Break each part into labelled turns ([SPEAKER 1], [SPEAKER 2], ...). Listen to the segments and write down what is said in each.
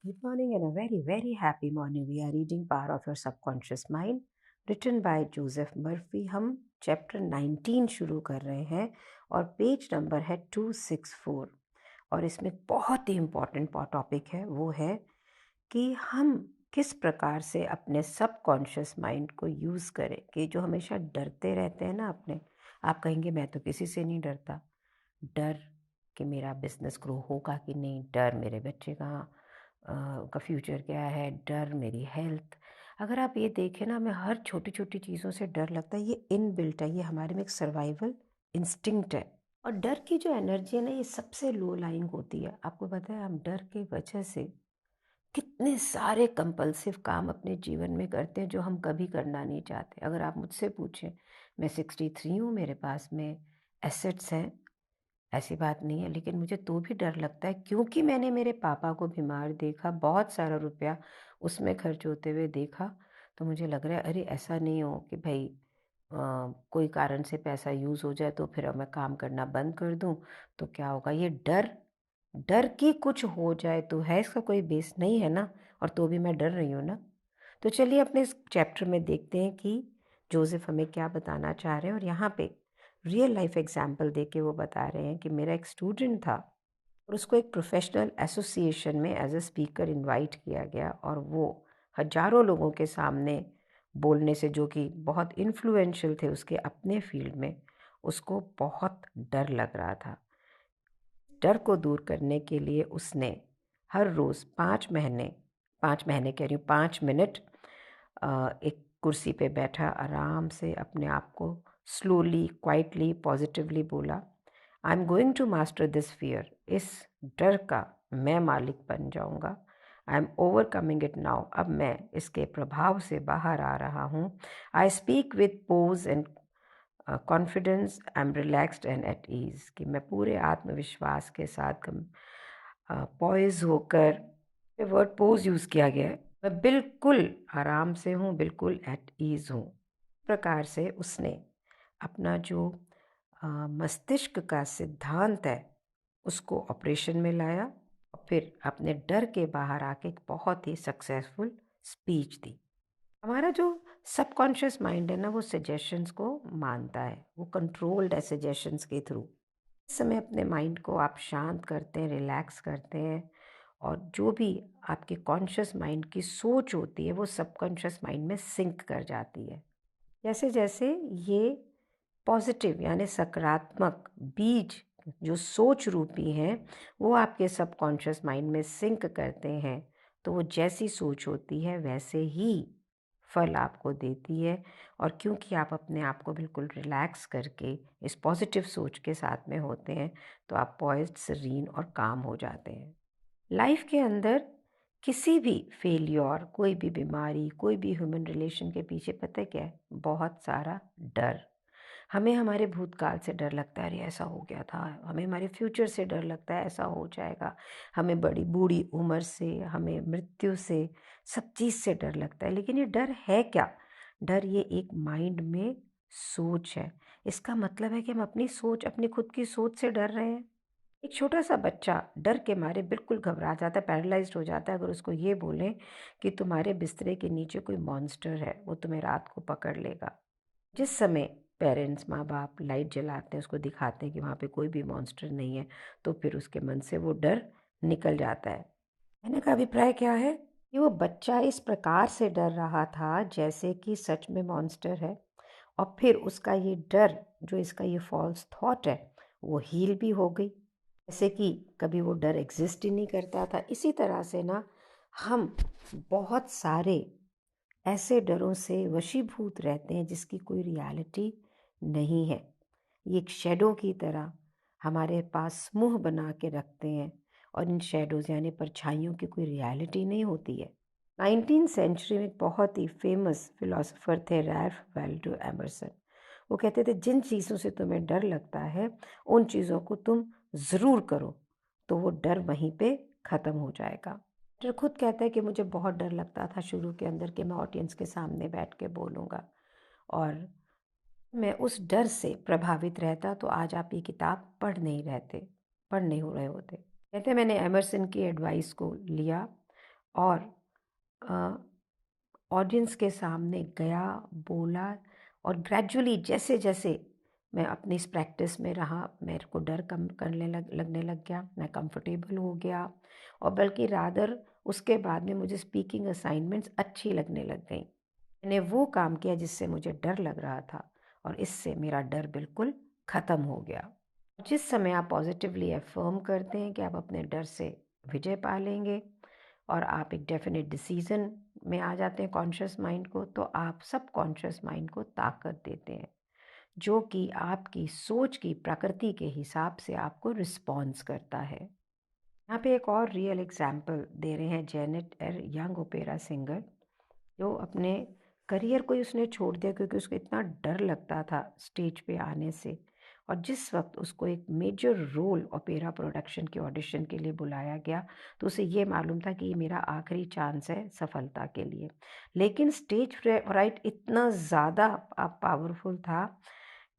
[SPEAKER 1] Good morning and a very, very happy morning. We are reading Power of Your Subconscious Mind, written by Joseph Murphy. हम chapter 19 शुरू कर रहे हैं और page number है 264 और इसमें बहुत ही इम्पॉर्टेंट टॉपिक है, वो है कि हम किस प्रकार से अपने सबकॉन्शियस माइंड को यूज़ करें। कि जो हमेशा डरते रहते हैं ना अपने, आप कहेंगे मैं तो किसी से नहीं डरता। डर कि मेरा बिजनेस ग्रो होगा कि नहीं, डर मेरे बच्चे का फ्यूचर क्या है, डर मेरी हेल्थ। अगर आप ये देखें ना, हमें हर छोटी छोटी चीज़ों से डर लगता है। ये इनबिल्ट है, ये हमारे में एक सर्वाइवल इंस्टिंक्ट है। और डर की जो एनर्जी है ना, ये सबसे लो लाइंग होती है। आपको पता है हम डर की वजह से कितने सारे कंपल्सिव काम अपने जीवन में करते हैं जो हम कभी करना नहीं चाहते। अगर आप मुझसे पूछें, मैं 63 हूँ, मेरे पास में एसेट्स हैं, ऐसी बात नहीं है, लेकिन मुझे तो भी डर लगता है क्योंकि मैंने मेरे पापा को बीमार देखा, बहुत सारा रुपया उसमें खर्च होते हुए देखा। तो मुझे लग रहा है अरे ऐसा नहीं हो कि भाई कोई कारण से पैसा यूज़ हो जाए तो फिर अब मैं काम करना बंद कर दूं, तो क्या होगा। ये डर, डर कि कुछ हो जाए तो है, इसका कोई बेस नहीं है ना, और तो भी मैं डर रही हूँ ना। तो चलिए अपने इस चैप्टर में देखते हैं कि जोसेफ हमें क्या बताना चाह रहे हैं। और यहाँ पे रियल लाइफ एग्जाम्पल दे के वो बता रहे हैं कि मेरा एक स्टूडेंट था और उसको एक प्रोफेशनल एसोसिएशन में एज अ स्पीकर इनवाइट किया गया और वो हजारों लोगों के सामने बोलने से, जो कि बहुत इन्फ्लुएंशियल थे उसके अपने फील्ड में, उसको बहुत डर लग रहा था। डर को दूर करने के लिए उसने हर रोज़ 5 महीने, 5 महीने कह रही हूँ, 5 मिनट एक कुर्सी पे बैठा आराम से अपने आप को स्लोली, क्वाइटली, पॉजिटिवली बोला, I am going to master this fear. इस डर का मैं मालिक बन जाऊंगा। I am overcoming it now. अब मैं इसके प्रभाव से बाहर आ रहा हूँ। I speak with poise and confidence, I am relaxed and at ease. कि मैं पूरे आत्मविश्वास के साथ पॉइज होकर, वर्ड पोज यूज़ किया गया है, मैं बिल्कुल आराम से हूँ, बिल्कुल एट ईज हूँ। इस प्रकार से उसने अपना जो मस्तिष्क का सिद्धांत है उसको ऑपरेशन में लाया और फिर अपने डर के बाहर आके एक बहुत ही सक्सेसफुल स्पीच दी। हमारा जो सबकॉन्शियस माइंड है ना, वो सजेशंस को मानता है, वो कंट्रोल्ड है सजेशंस के थ्रू। इस समय अपने माइंड को आप शांत करते हैं, रिलैक्स करते हैं, और जो भी आपके कॉन्शियस माइंड की सोच होती है वो सबकॉन्शियस माइंड में सिंक कर जाती है। जैसे जैसे ये पॉजिटिव यानी सकारात्मक बीज जो सोच रूपी हैं वो आपके सबकॉन्शियस माइंड में सिंक करते हैं, तो वो जैसी सोच होती है वैसे ही फल आपको देती है। और क्योंकि आप अपने आप को बिल्कुल रिलैक्स करके इस पॉजिटिव सोच के साथ में होते हैं, तो आप पॉइज्ड, सीरीन और काम हो जाते हैं। लाइफ के अंदर किसी भी फेलियर, कोई भी बीमारी, कोई भी ह्यूमन रिलेशन के पीछे पता है क्या है? बहुत सारा डर। हमें हमारे भूतकाल से डर लगता है, अरे ऐसा हो गया था। हमें हमारे फ्यूचर से डर लगता है, ऐसा हो जाएगा। हमें बड़ी बूढ़ी उम्र से, हमें मृत्यु से, सब चीज़ से डर लगता है। लेकिन ये डर है क्या? डर ये एक माइंड में सोच है। इसका मतलब है कि हम अपनी सोच, अपनी खुद की सोच से डर रहे हैं। एक छोटा सा बच्चा डर के मारे बिल्कुल घबरा जाता है, पैरालाइज्ड हो जाता है, अगर उसको ये बोलें कि तुम्हारे बिस्तरे के नीचे कोई मॉन्स्टर है, वो तुम्हें रात को पकड़ लेगा। जिस समय पेरेंट्स, माँ बाप लाइट जलाते हैं, उसको दिखाते हैं कि वहाँ पे कोई भी मॉन्स्टर नहीं है, तो फिर उसके मन से वो डर निकल जाता है। कहने का अभिप्राय क्या है कि वो बच्चा इस प्रकार से डर रहा था जैसे कि सच में मॉन्स्टर है, और फिर उसका ये डर, जो इसका ये फॉल्स थॉट है, वो हील भी हो गई, जैसे कि कभी वो डर एग्जिस्ट ही नहीं करता था। इसी तरह से ना हम बहुत सारे ऐसे डरों से वशीभूत रहते हैं जिसकी कोई रियलिटी नहीं है। ये एक शेडो की तरह हमारे पास समूह बना के रखते हैं, और इन शेडोज़ यानी परछाइयों की कोई रियलिटी नहीं होती है। 19th सेंचुरी में एक बहुत ही फेमस फिलोसोफर थे, रैल्फ वाल्डो एमर्सन। वो कहते थे जिन चीज़ों से तुम्हें डर लगता है उन चीज़ों को तुम ज़रूर करो, तो वो डर वहीं पे ख़त्म हो जाएगा। डर खुद कहता है कि मुझे बहुत डर लगता था शुरू के अंदर कि मैं ऑडियंस के सामने बैठ के बोलूँगा, और मैं उस डर से प्रभावित रहता तो आज आप ये किताब पढ़ नहीं हो रहे होते। कहते मैंने एमर्सन की एडवाइस को लिया और ऑडियंस के सामने गया, बोला और ग्रेजुअली जैसे जैसे मैं अपनी इस प्रैक्टिस में रहा, मेरे को डर कम करने लगने लग गया, मैं कंफर्टेबल हो गया और बल्कि रादर उसके बाद में मुझे स्पीकिंग असाइनमेंट्स अच्छी लगने लग गई। मैंने वो काम किया जिससे मुझे डर लग रहा था और इससे मेरा डर बिल्कुल ख़त्म हो गया। जिस समय आप पॉजिटिवली अफर्म करते हैं कि आप अपने डर से विजय पा लेंगे और आप एक डेफिनेट डिसीजन में आ जाते हैं कॉन्शियस माइंड को, तो आप सब कॉन्शियस माइंड को ताकत देते हैं जो कि आपकी सोच की प्रकृति के हिसाब से आपको रिस्पॉन्स करता है। यहाँ पे एक और रियल एग्जाम्पल दे रहे हैं जेनेट एर, यंग ओपेरा सिंगर, जो अपने करियर को ही उसने छोड़ दिया क्योंकि उसको इतना डर लगता था स्टेज पे आने से। और जिस वक्त उसको एक मेजर रोल ओपेरा प्रोडक्शन के ऑडिशन के लिए बुलाया गया तो उसे ये मालूम था कि ये मेरा आखिरी चांस है सफलता के लिए, लेकिन स्टेज राइट इतना ज़्यादा पावरफुल था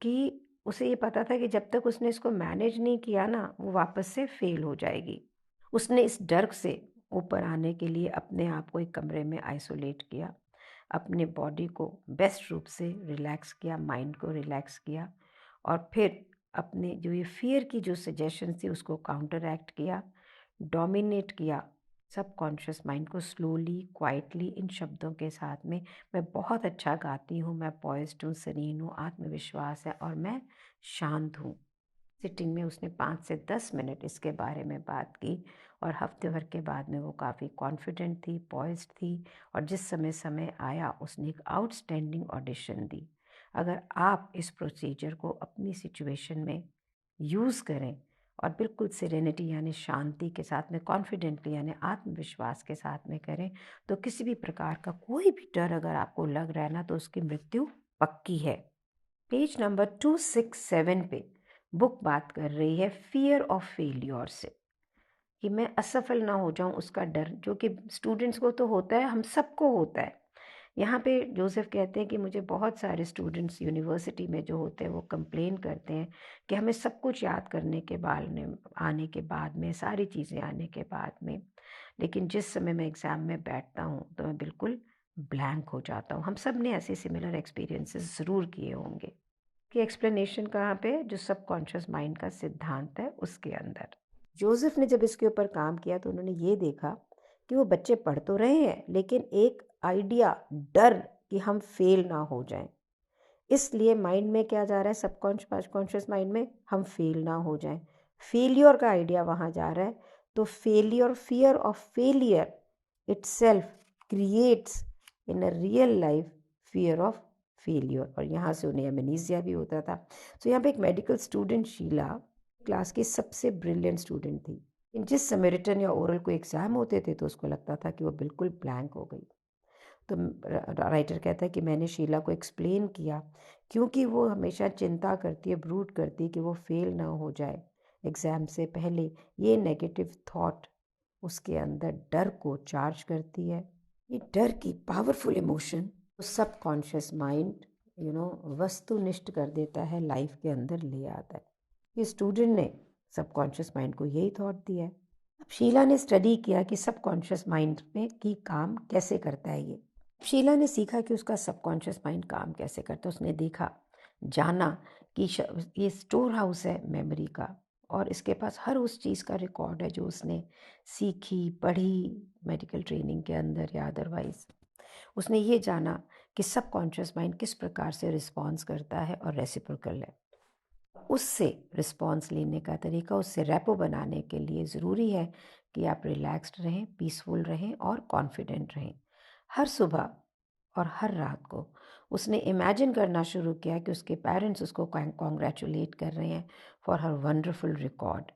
[SPEAKER 1] कि उसे ये पता था कि जब तक उसने इसको मैनेज नहीं किया ना वो वापस से फेल हो जाएगी। उसने इस डर से ऊपर आने के लिए अपने आप को एक कमरे में आइसोलेट किया, अपने बॉडी को बेस्ट रूप से रिलैक्स किया, माइंड को रिलैक्स किया और फिर अपने जो ये फियर की जो सजेशन थी उसको काउंटर एक्ट किया, डोमिनेट किया सबकॉन्शियस माइंड को स्लोली क्वाइटली इन शब्दों के साथ में, मैं बहुत अच्छा गाती हूँ, मैं पॉइज्ड हूँ, सीरीन हूँ, आत्मविश्वास है और मैं शांत हूँ। सिटिंग में उसने 5 से 10 मिनट इसके बारे में बात की और हफ्ते भर के बाद में वो काफ़ी कॉन्फिडेंट थी, पॉइज्ड थी और जिस समय समय आया उसने एक आउटस्टैंडिंग ऑडिशन दी। अगर आप इस प्रोसीजर को अपनी सिचुएशन में यूज़ करें और बिल्कुल सेरेनिटी यानी शांति के साथ में, कॉन्फिडेंटली यानी आत्मविश्वास के साथ में करें, तो किसी भी प्रकार का कोई भी डर अगर आपको लग रहा है ना तो उसकी मृत्यु पक्की है। पेज नंबर 267 पे बुक बात कर रही है फियर ऑफ फेलियर से, कि मैं असफल ना हो जाऊं उसका डर, जो कि स्टूडेंट्स को तो होता है, हम सबको होता है। यहाँ पे जोसेफ कहते हैं कि मुझे बहुत सारे स्टूडेंट्स यूनिवर्सिटी में जो होते हैं वो कंप्लेन करते हैं कि हमें सब कुछ याद करने के बाद में, आने के बाद में, सारी चीज़ें आने के बाद में, लेकिन जिस समय मैं एग्ज़ाम में बैठता हूँ तो मैं बिल्कुल ब्लैंक हो जाता हूँ। हम सब ने ऐसे सिमिलर एक्सपीरियंसेस ज़रूर किए होंगे। कि एक्सप्लेनेशन कहाँ पे, जो सबकॉन्शियस माइंड का सिद्धांत है उसके अंदर। जोसेफ ने जब इसके ऊपर काम किया तो उन्होंने ये देखा कि वो बच्चे पढ़ तो रहे हैं लेकिन एक आइडिया, डर कि हम फेल ना हो जाएं, इसलिए माइंड में क्या जा रहा है, सबकॉन्शियस माइंड में हम फेल ना हो जाएं, फेलियर का आइडिया वहाँ जा रहा है। तो failure, fear of failure itself creates in a real life fear of failure, और यहाँ से उन्हें एमनीजिया भी होता था। तो यहाँ पे एक मेडिकल स्टूडेंट शीला क्लास की सबसे ब्रिलियंट स्टूडेंट थी, जिस समय रिटर्न या ओरल को एग्ज़ाम होते थे तो उसको लगता था कि वो बिल्कुल ब्लैंक हो गई। तो राइटर कहता है कि मैंने शीला को एक्सप्लेन किया, क्योंकि वो हमेशा चिंता करती है, ब्रूड करती है कि वो फेल ना हो जाए एग्ज़ाम से पहले। ये नेगेटिव थॉट उसके अंदर डर को चार्ज करती है। ये डर की पावरफुल इमोशन तो सबकॉन्शियस माइंड वस्तुनिष्ठ कर देता है, लाइफ के अंदर ले आता है। ये स्टूडेंट ने सबकॉन्शियस माइंड को यही थॉट दिया है। अब शीला ने स्टडी किया कि सबकॉन्शियस माइंड में की काम कैसे करता है ये। शीला ने सीखा कि उसका सबकॉन्शियस माइंड काम कैसे करता है। उसने देखा, जाना कि ये स्टोर हाउस है मेमोरी का और इसके पास हर उस चीज़ का रिकॉर्ड है जो उसने सीखी, पढ़ी मेडिकल ट्रेनिंग के अंदर या अदरवाइज। उसने ये जाना कि सबकॉन्शियस माइंड किस प्रकार से रिस्पॉन्स करता है और रेसिप्रोकल है। उससे रिस्पॉन्स लेने का तरीका, उससे रेपो बनाने के लिए ज़रूरी है कि आप रिलैक्स्ड रहें, पीसफुल रहें और कॉन्फिडेंट रहें। हर सुबह और हर रात को उसने इमेजिन करना शुरू किया कि उसके पेरेंट्स उसको कॉन्ग्रेचुलेट कर रहे हैं for her wonderful record.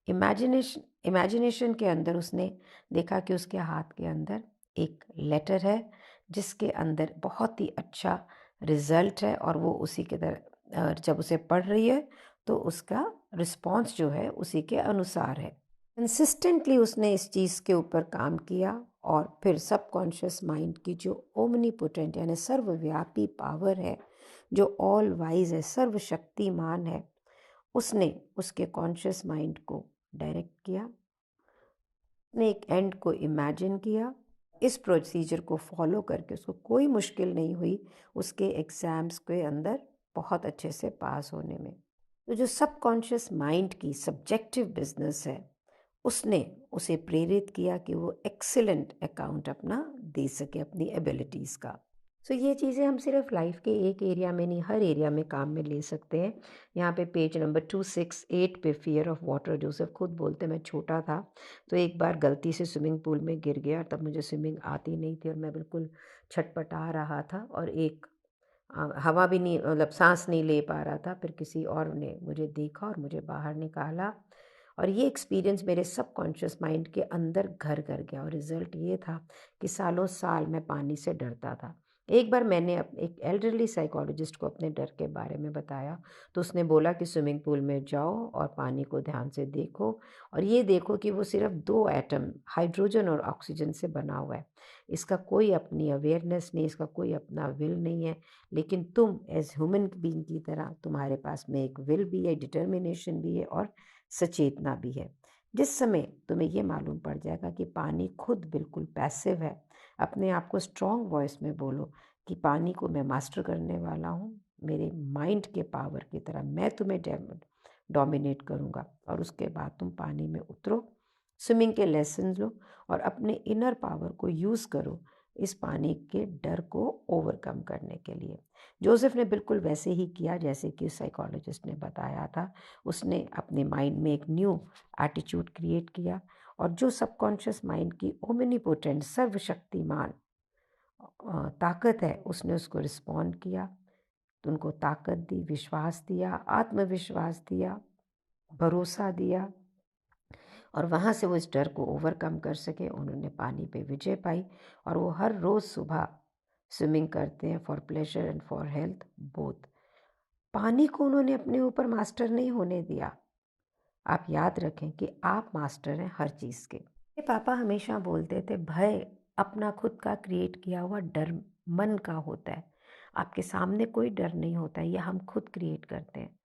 [SPEAKER 1] Imagination के अंदर उसने देखा कि उसके हाथ के अंदर एक लेटर है जिसके अंदर बहुत ही अच्छा रिज़ल्ट है और वो उसी के तरह जब उसे पढ़ रही है तो उसका रिस्पॉन्स जो है उसी के अनुसार है। कंसिस्टेंटली उसने इस चीज़ के ऊपर काम किया और फिर सबकॉन्शियस माइंड की जो ओमनीपोटेंट यानी सर्वव्यापी पावर है, जो ऑल वाइज है, सर्वशक्तिमान है, उसने उसके कॉन्शियस माइंड को डायरेक्ट किया। उसने एक एंड को इमेजिन किया इस प्रोसीजर को फॉलो करके उसको कोई मुश्किल नहीं हुई उसके एग्ज़ाम्स के अंदर बहुत अच्छे से पास होने में। तो जो सबकॉन्शियस माइंड की सब्जेक्टिव बिजनेस है, उसने उसे प्रेरित किया कि वो एक्सीलेंट अकाउंट अपना दे सके अपनी एबिलिटीज़ का। सो ये चीज़ें हम सिर्फ लाइफ के एक एरिया में नहीं, हर एरिया में काम में ले सकते हैं। यहाँ पे पेज नंबर 268 पे फियर ऑफ वाटर, जोसेफ खुद बोलते मैं छोटा था तो एक बार गलती से स्विमिंग पूल में गिर गया। तब मुझे स्विमिंग आती नहीं थी और मैं बिल्कुल छटपटा रहा था और एक हवा भी नहीं, मतलब सांस नहीं ले पा रहा था। फिर किसी और ने मुझे देखा और मुझे बाहर निकाला और ये एक्सपीरियंस मेरे सबकॉन्शियस माइंड के अंदर घर कर गया और रिज़ल्ट ये था कि सालों साल मैं पानी से डरता था। एक बार मैंने एक एल्डरली साइकोलॉजिस्ट को अपने डर के बारे में बताया तो उसने बोला कि स्विमिंग पूल में जाओ और पानी को ध्यान से देखो और ये देखो कि वो सिर्फ दो एटम हाइड्रोजन और ऑक्सीजन से बना हुआ है। इसका कोई अपनी अवेयरनेस नहीं, इसका कोई अपना विल नहीं है, लेकिन तुम एज ह्यूमन बीइंग की तरह तुम्हारे पास में एक विल भी है, डिटर्मिनेशन भी है और सचेतना भी है। जिस समय तुम्हें ये मालूम पड़ जाएगा कि पानी खुद बिल्कुल पैसिव है, अपने आप को स्ट्रॉन्ग वॉइस में बोलो कि पानी को मैं मास्टर करने वाला हूँ, मेरे माइंड के पावर की तरह मैं तुम्हें डोमिनेट करूँगा। और उसके बाद तुम पानी में उतरो, स्विमिंग के लेसन लो और अपने इनर पावर को यूज़ करो इस पानी के डर को ओवरकम करने के लिए। जोसेफ ने बिल्कुल वैसे ही किया जैसे कि साइकोलॉजिस्ट ने बताया था। उसने अपने माइंड में एक न्यू एटीट्यूड क्रिएट किया और जो सबकॉन्शियस माइंड की ओमनीपोटेंट सर्वशक्तिमान ताकत है, उसने उसको रिस्पॉन्ड किया, तो उनको ताकत दी, विश्वास दिया, आत्मविश्वास दिया, भरोसा दिया और वहाँ से वो इस डर को ओवरकम कर सके। उन्होंने पानी पे विजय पाई और वो हर रोज़ सुबह स्विमिंग करते हैं for pleasure and for health both. पानी को उन्होंने अपने ऊपर मास्टर नहीं होने दिया। आप याद रखें कि आप मास्टर हैं हर चीज़ के। मेरे पापा हमेशा बोलते थे भय अपना खुद का क्रिएट किया हुआ डर मन का होता है, आपके सामने कोई डर नहीं होता है, ये हम खुद क्रिएट करते हैं।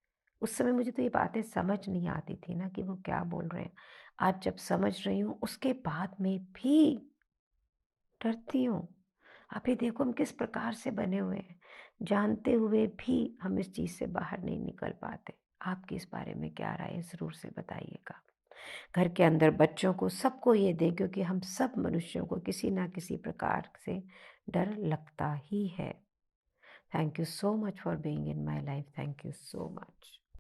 [SPEAKER 1] उस समय मुझे तो ये बातें समझ नहीं आती थी ना कि वो क्या बोल रहे हैं। आज जब समझ रही हूँ उसके बाद में भी डरती हूँ। आप ही देखो हम किस प्रकार से बने हुए हैं, जानते हुए भी हम इस चीज़ से बाहर नहीं निकल पाते। आपकी इस बारे में क्या राय है, ज़रूर से बताइएगा। घर के अंदर बच्चों को सबको ये दें क्योंकि हम सब मनुष्यों को किसी ना किसी प्रकार से डर लगता ही है। Thank you so much for being in my life. Thank you so much.